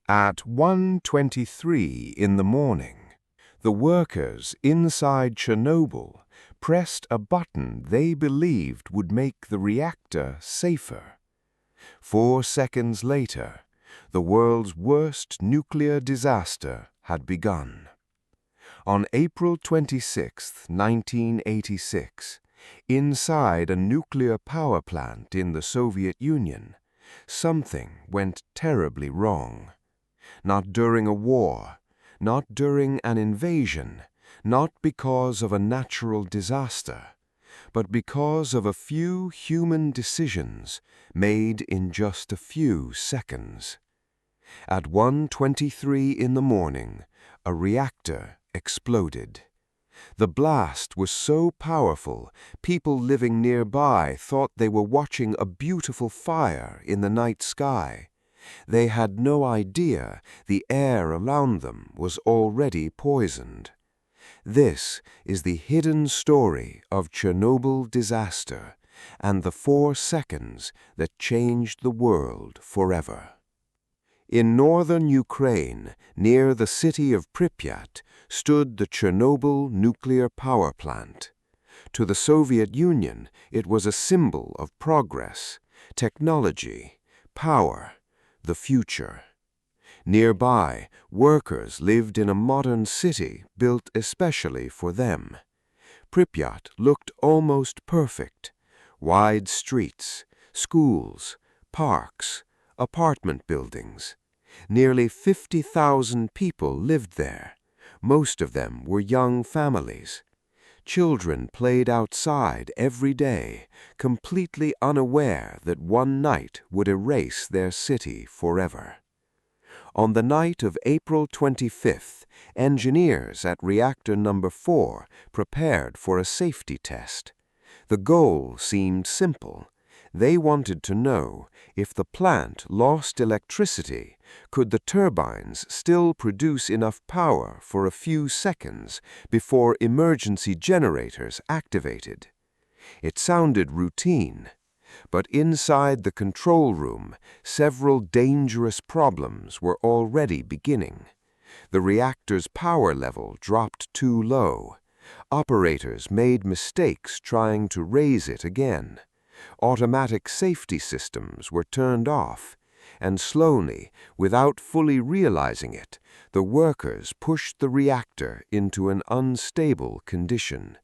At 1:23 in the morning, the workers inside Chernobyl pressed a button they believed would make the reactor safer. 4 seconds later, the world's worst nuclear disaster had begun. On April 26, 1986, inside a nuclear power plant in the Soviet Union, something went terribly wrong. Not during a war, not during an invasion, not because of a natural disaster, but because of a few human decisions made in just a few seconds. At 1:23 in the morning, a reactor exploded. The blast was so powerful, people living nearby thought they were watching a beautiful fire in the night sky. They had no idea the air around them was already poisoned. This is the hidden story of Chernobyl disaster and the 4 seconds that changed the world forever. In northern Ukraine, near the city of Pripyat, stood the Chernobyl nuclear power plant. To the Soviet Union, it was a symbol of progress, technology, power, the future. Nearby, workers lived in a modern city built especially for them. Pripyat looked almost perfect. Wide streets, schools, parks, apartment buildings. Nearly 50,000 people lived there. Most of them were young families. Children played outside every day, completely unaware that one night would erase their city forever. On the night of April 25th, engineers at reactor number 4 prepared for a safety test. The goal seemed simple. They wanted to know if the plant lost electricity, could the turbines still produce enough power for a few seconds before emergency generators activated? It sounded routine, but inside the control room, several dangerous problems were already beginning. The reactor's power level dropped too low. Operators made mistakes trying to raise it again. Automatic safety systems were turned off, and slowly, without fully realizing it, the workers pushed the reactor into an unstable condition.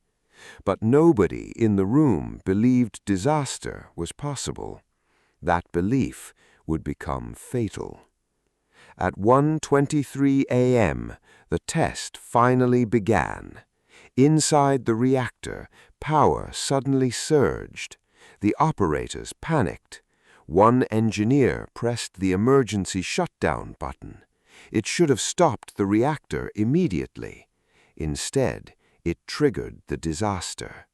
But nobody in the room believed disaster was possible. That belief would become fatal. At 1:23 a.m., the test finally began. Inside the reactor, power suddenly surged. The operators panicked. One engineer pressed the emergency shutdown button. It should have stopped the reactor immediately. Instead, it triggered the disaster.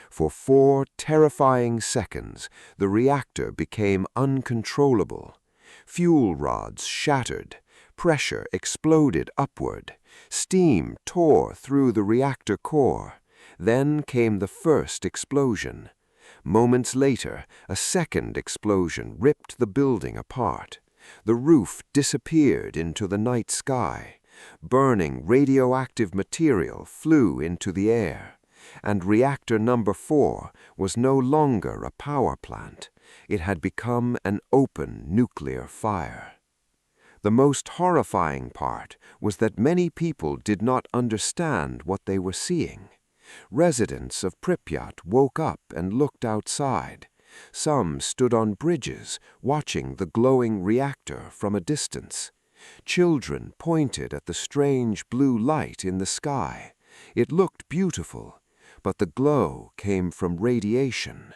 For 4 terrifying seconds, the reactor became uncontrollable. Fuel rods shattered. Pressure exploded upward. Steam tore through the reactor core. Then came the first explosion. Moments later, a second explosion ripped the building apart. The roof disappeared into the night sky. Burning radioactive material flew into the air. And reactor number 4 was no longer a power plant. It had become an open nuclear fire. The most horrifying part was that many people did not understand what they were seeing. Residents of Pripyat woke up and looked outside. Some stood on bridges, watching the glowing reactor from a distance. Children pointed at the strange blue light in the sky. It looked beautiful, but the glow came from radiation,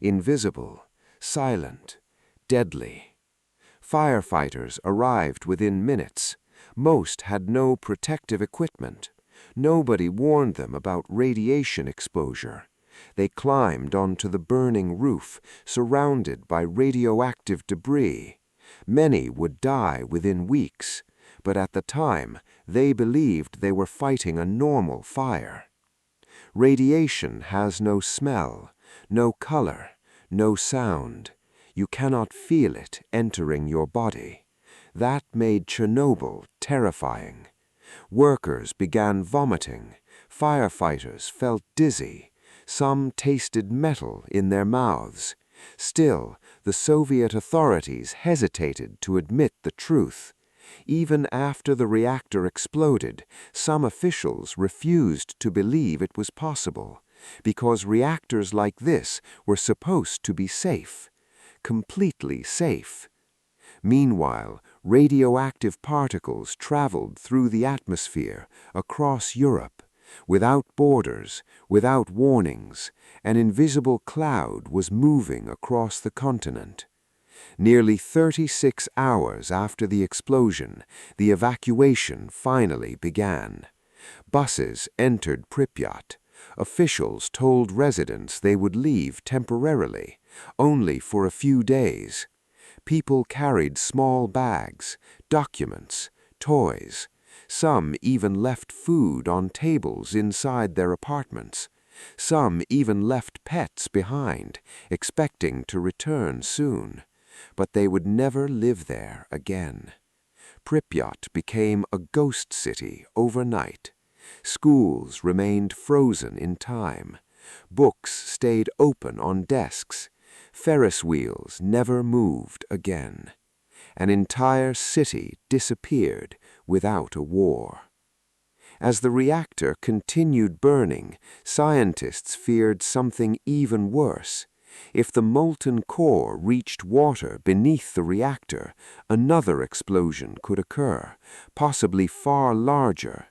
invisible, silent, deadly. Firefighters arrived within minutes. Most had no protective equipment. Nobody warned them about radiation exposure. They climbed onto the burning roof, surrounded by radioactive debris. Many would die within weeks, but at the time, they believed they were fighting a normal fire. Radiation has no smell, no color, no sound. You cannot feel it entering your body. That made Chernobyl terrifying. Workers began vomiting. Firefighters felt dizzy. Some tasted metal in their mouths. Still, the Soviet authorities hesitated to admit the truth. Even after the reactor exploded, some officials refused to believe it was possible, because reactors like this were supposed to be safe, completely safe. Meanwhile, radioactive particles traveled through the atmosphere across Europe. Without borders, without warnings, an invisible cloud was moving across the continent. Nearly 36 hours after the explosion, the evacuation finally began. Buses entered Pripyat. Officials told residents they would leave temporarily, only for a few days. People carried small bags, documents, toys. Some even left food on tables inside their apartments. Some even left pets behind, expecting to return soon. But they would never live there again. Pripyat became a ghost city overnight. Schools remained frozen in time. Books stayed open on desks. Ferris wheels never moved again. An entire city disappeared without a war. As the reactor continued burning, scientists feared something even worse. If the molten core reached water beneath the reactor, another explosion could occur, possibly far larger.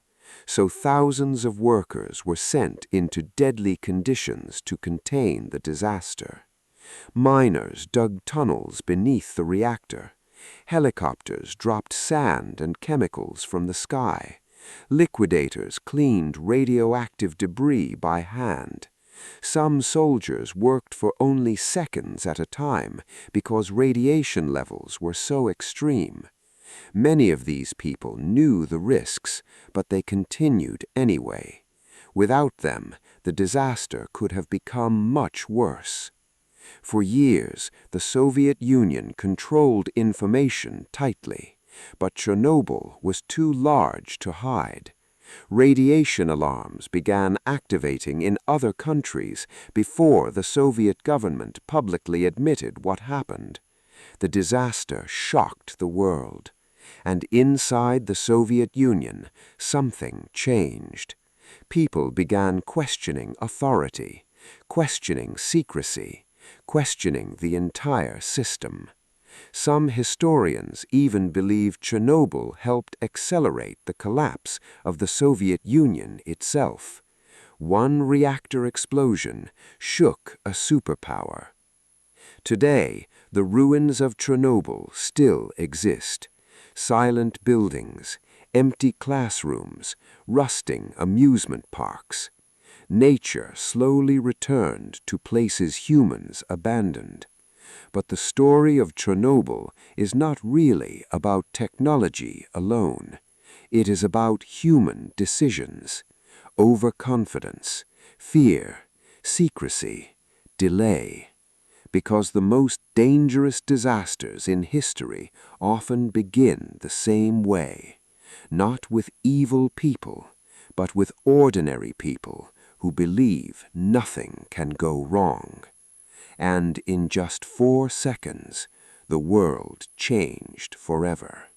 So thousands of workers were sent into deadly conditions to contain the disaster. Miners dug tunnels beneath the reactor. Helicopters dropped sand and chemicals from the sky. Liquidators cleaned radioactive debris by hand. Some soldiers worked for only seconds at a time because radiation levels were so extreme. Many of these people knew the risks, but they continued anyway. Without them, the disaster could have become much worse. For years, the Soviet Union controlled information tightly, but Chernobyl was too large to hide. Radiation alarms began activating in other countries before the Soviet government publicly admitted what happened. The disaster shocked the world. And inside the Soviet Union, something changed. People began questioning authority, questioning secrecy, questioning the entire system. Some historians even believe Chernobyl helped accelerate the collapse of the Soviet Union itself. One reactor explosion shook a superpower. Today, the ruins of Chernobyl still exist. Silent buildings, empty classrooms, rusting amusement parks. Nature slowly returned to places humans abandoned. But the story of Chernobyl is not really about technology alone. It is about human decisions, overconfidence, fear, secrecy, delay. Because the most dangerous disasters in history often begin the same way, not with evil people, but with ordinary people who believe nothing can go wrong. And in just 4 seconds, the world changed forever.